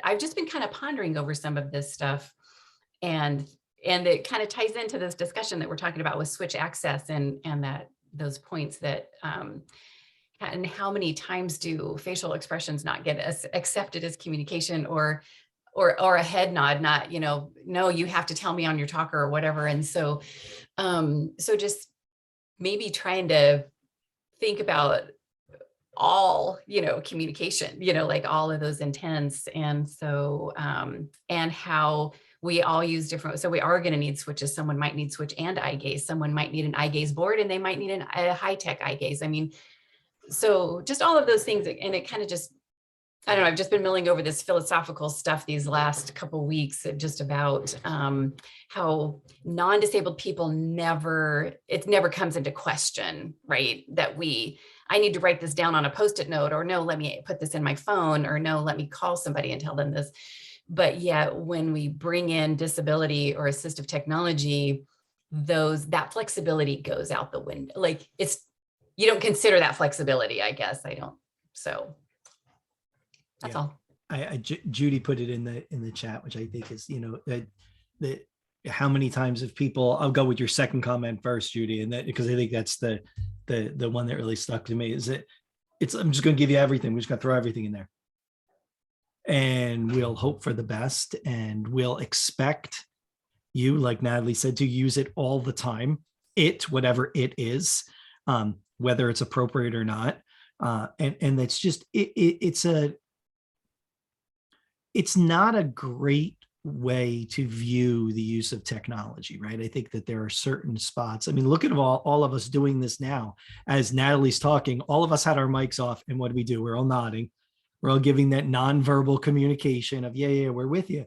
I've just been kind of pondering over some of this stuff, and it kind of ties into this discussion that we're talking about with switch access and that those points that, and how many times do facial expressions not get accepted as communication, or a head nod, not, no, you have to tell me on your talker or whatever. And so, so just maybe trying to think about all, communication, like all of those intents. And so, and how we all use different, so we are going to need switches. Someone might need switch and eye gaze. Someone might need an eye gaze board, and they might need a high-tech eye gaze. I mean, so just all of those things. And it kind of just, I don't know, I've just been milling over this philosophical stuff these last couple of weeks, just about how non-disabled people it never comes into question, right? That I need to write this down on a Post-it note, or no, let me put this in my phone, or no, let me call somebody and tell them this. But yet when we bring in disability or assistive technology, that flexibility goes out the window. Like you don't consider that flexibility, I guess. I don't. So that's all. Judy put it in the chat, which I think is, that how many times have people, I'll go with your second comment first, Judy, and that, because I think that's the one that really stuck to me, is that I'm just going to give you everything. We're just going to throw everything in there, and we'll hope for the best, and we'll expect you, like Natalie said, to use it all the time, whatever it is, whether it's appropriate or not. And that's just, it's not a great way to view the use of technology, right? I think that there are certain spots. I mean, look at all of us doing this now. As Natalie's talking, all of us had our mics off, and what do? We're all nodding. We're all giving that nonverbal communication of, yeah, we're with you.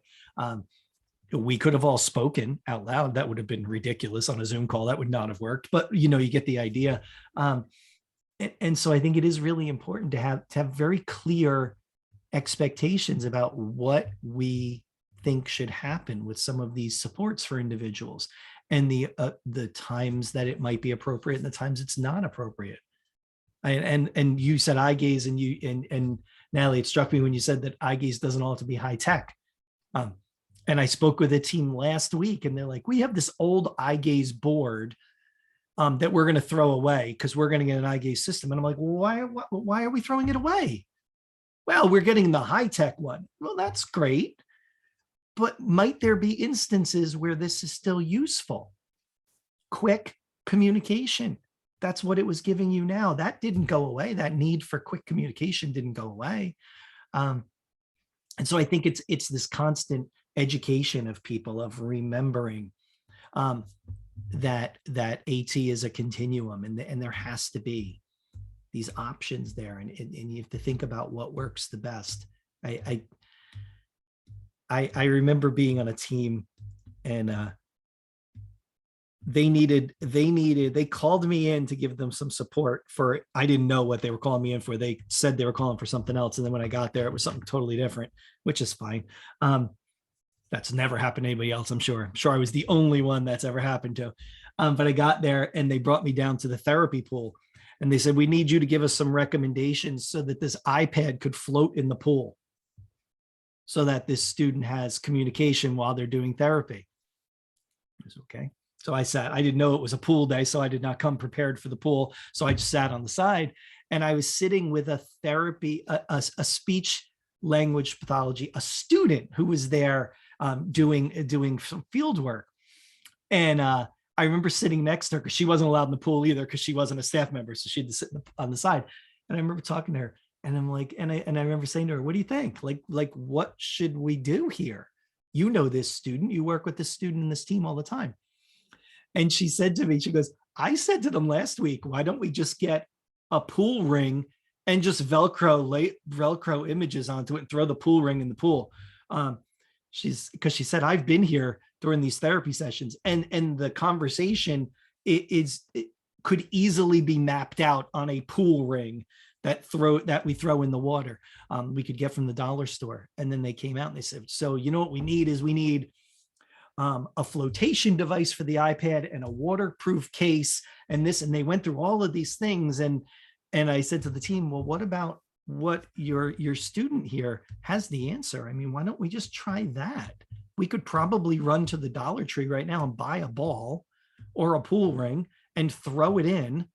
We could have all spoken out loud. That would have been ridiculous on a Zoom call. That would not have worked, but you get the idea. And so I think it is really important to have very clear expectations about what we think should happen with some of these supports for individuals, and the times that it might be appropriate and the times it's not appropriate. And you said eye gaze, and Natalie, it struck me when you said that eye gaze doesn't all have to be high tech. And I spoke with a team last week, and they're like, we have this old eye gaze board that we're going to throw away because we're going to get an eye gaze system. And I'm like, well, why are we throwing it away? Well, we're getting the high tech one. Well, that's great. But might there be instances where this is still useful? Quick communication. That's what it was giving you now. That didn't go away. That need for quick communication didn't go away. And so I think it's this constant education of people, of remembering that AT is a continuum, and there has to be these options there, and you have to think about what works the best. I remember being on a team, and they called me in to give them some support for, I didn't know what they were calling me in for. They said they were calling for something else, and then when I got there, it was something totally different, which is fine. That's never happened to anybody else, I'm sure. I was the only one that's ever happened to. But I got there, and they brought me down to the therapy pool, and they said, we need you to give us some recommendations so that this iPad could float in the pool. so that this student has communication while they're doing therapy. It was okay. So I didn't know it was a pool day, so I did not come prepared for the pool. So I just sat on the side, and I was sitting with a speech language pathology, a student who was there doing some field work. And I remember sitting next to her, because she wasn't allowed in the pool either, because she wasn't a staff member. So she had to sit on the side. And I remember talking to her, and I'm like, and I remember saying to her, what do you think? Like, what should we do here? You know this student, you work with this student in this team all the time. And she said to me, she goes, I said to them last week, why don't we just get a pool ring and just Velcro images onto it and throw the pool ring in the pool? Because she said, I've been here during these therapy sessions, and the conversation it could easily be mapped out on a pool ring that we throw in the water. We could get from the dollar store. And then they came out and they said, so you know what we need is we need a flotation device for the iPad and a waterproof case and this, and they went through all of these things. And I said to the team, well, what about what your student here has the answer? I mean, why don't we just try that? We could probably run to the Dollar Tree right now and buy a ball or a pool ring and throw it in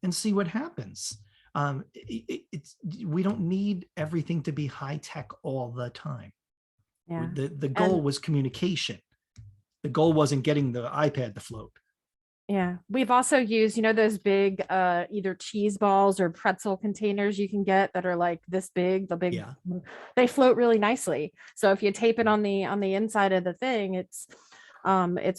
and see what happens. We don't need everything to be high tech all the time. Yeah. The goal was communication. The goal wasn't getting the iPad to float. Yeah. We've also used, those big either cheese balls or pretzel containers you can get that are like this big, Yeah. They float really nicely. So if you tape it on the inside of the thing, it's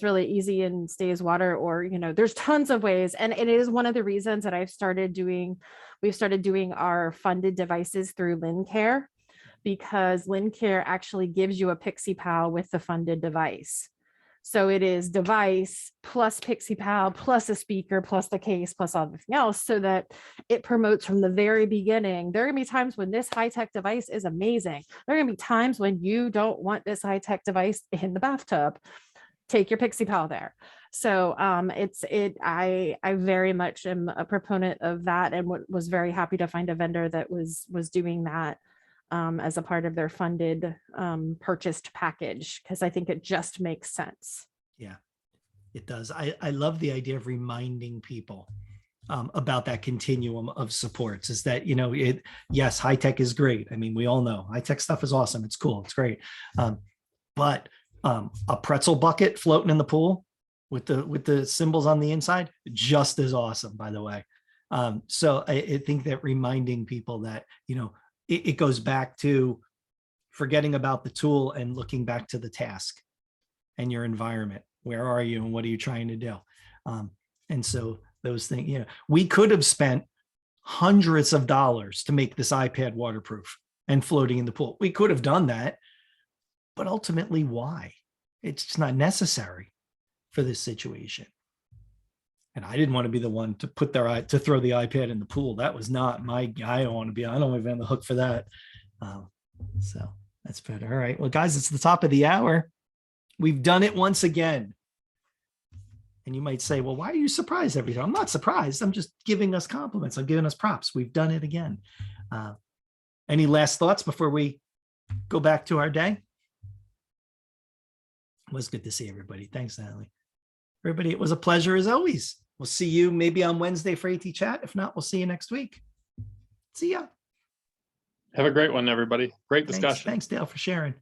really easy and stays water, or, there's tons of ways. And it is one of the reasons that we've started doing our funded devices through LinCare, because LinCare actually gives you a Pixie Pal with the funded device. So it is device plus Pixie Pal plus a speaker plus the case plus everything else, so that it promotes from the very beginning. There are going to be times when this high-tech device is amazing. There are going to be times when you don't want this high-tech device in the bathtub. Take your Pixie Pal there. So I very much am a proponent of that, and was very happy to find a vendor that was doing that as a part of their funded purchased package, because I think it just makes sense. Yeah, it does. I love the idea of reminding people about that continuum of supports, is that, yes, high tech is great. I mean, we all know high tech stuff is awesome. It's cool. It's great. But a pretzel bucket floating in the pool with the symbols on the inside, just as awesome, by the way. So I think that reminding people that, it goes back to forgetting about the tool and looking back to the task and your environment. Where are you and what are you trying to do? And so those things, we could have spent hundreds of dollars to make this iPad waterproof and floating in the pool. We could have done that, but ultimately, why? It's just not necessary for this situation. And I didn't want to be the one to to throw the iPad in the pool. That was not I don't want to be on the hook for that. So that's better. All right. Well, guys, it's the top of the hour. We've done it once again. And you might say, well, why are you surprised every time? I'm not surprised. I'm just giving us compliments. I'm giving us props. We've done it again. Any last thoughts before we go back to our day? It was good to see everybody. Thanks, Natalie. Everybody, it was a pleasure as always. We'll see you maybe on Wednesday for AT Chat. If not, we'll see you next week. See ya. Have a great one, everybody. Great discussion. Thanks, Dale, for sharing.